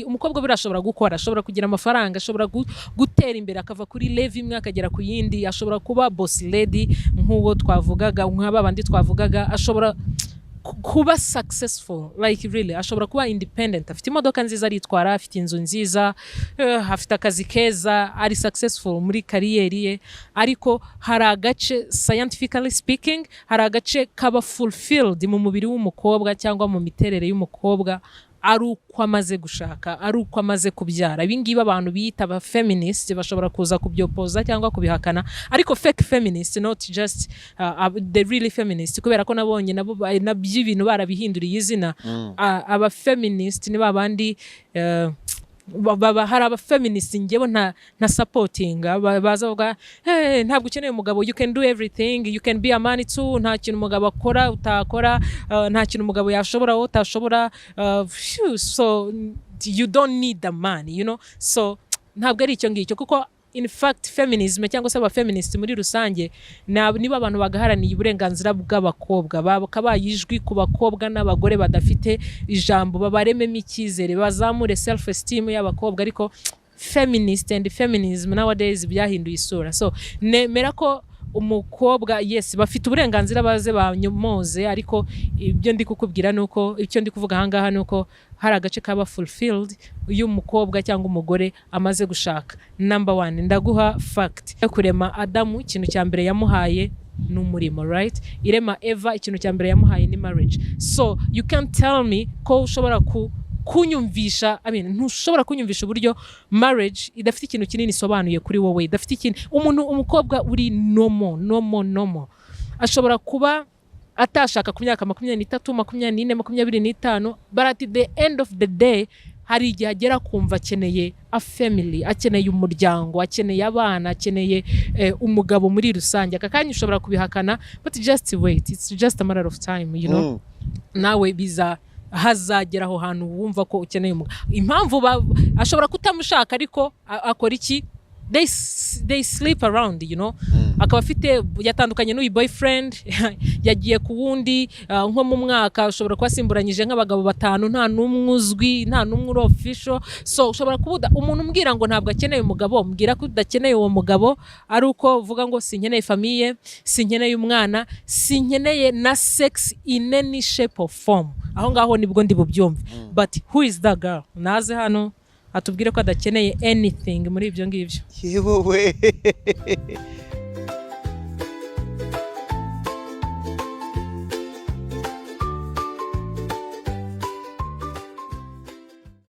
umukobwa birashobora gukora, ashobora kugira amafaranga, ashobora gutera imbere akava kuri level imwe akagera ku yindi, ashobora kuba boss lady nk'uwo twavugaga, nk'aba bandi twavugaga, ashobora kuba successful, like really ashobora kuba independent, afite imodoka nziza aritwara, afite inzu nziza, afite akazi keza, ari successful muri kariyeri ye, ariko hari agace scientifically speaking, hari agace kaba fulfilled mu mubiri w'umukobwa cyangwa mu miterere y'umukobwa ari uko amaze gushaka, ari uko amaze kubyara. Ibingibi abantu biyita aba feminist bashobora kuza kubyopoza cyangwa kubihakana, ariko fake feminist, not just the really feminist, kubera ko nabonye nabo nabyo ibintu barabihinduriye izina. Aba feminist ni babandi hari aba feminist ngewe nta supportinga, baza bavuga ntabwo ukeneye umugabo, you can do everything, you can be a man too, nta kintu umugabo akora utakora, nta kintu umugabo yashobora utashobora, so you don't need the man, you know. So ntabwo ari icyo ngicyo, kuko in fact feminism cyangwa se aba feminist muri rusange niba abantu bagaharaniye uburenganzira bw'abakobwa, bakabayijwi ku bakobwa n'abagore badafite ijambo, babarememo icyizere, bazamure self esteem y'abakobwa. Ariko feminist and feminism nowadays byahinduye isura. So nemera ko umukobwa yes bafite uburenganzira baze banyomoze, ariko ibyo ndi kukubwira nuko icyo ndi kuvuga hangaha nuko hari agace kaba fulfilled uyu mukobwa cyangwa umugore amaze gushaka. Number 1, ndaguha fact yo kurema Adamu, ikintu cya mbere yamuhaye n'umurimo, right? Irema Eva, ikintu cya mbere yamuhaye ni marriage. So you can't tell me ko ushobora kunyumvisha, ntushobora kunyumvisha uburyo marriage idafite ikintu kinini isobanuye kuri wowe, idafite ikintu. Umukobwa uri nomo ashobora kuba atashaka ku myaka 23, 24, 25, but at the end of the day hari igihe agera kumva akeneye a family, akeneye umuryango, akeneye abana, akeneye umugabo muri rusange. Akakanya ushobora kubihakana, but just wait, it's just a matter of time, you know. Nawe biza hazagera aho hantu wumva ko ukeneye umugabo. Impamvu ashobora kutamushaka ariko akora iki? They sleep around, you know. Akaba afite yatandukanye n'uyu boyfriend yagiye ku wundi, nko mu mwaka ushobora kwasimburanyije nk'abagabo 5, nta numwe uzwi, nta numwe uri official. So ushobora kubuda umuntu umbwira ngo ntabwo akeneye umugabo, mbwira ko udakeneye uwo mugabo ari uko uvuga ngo sinkeneye famille, sinkeneye umwana, sinkeneye na sex in any shape or form. Aho ngaho nibwo ndi bubyumve. But who is that girl? Naze hano atubwire ko adakeneye anything muri ibyo ngibyo. Yewe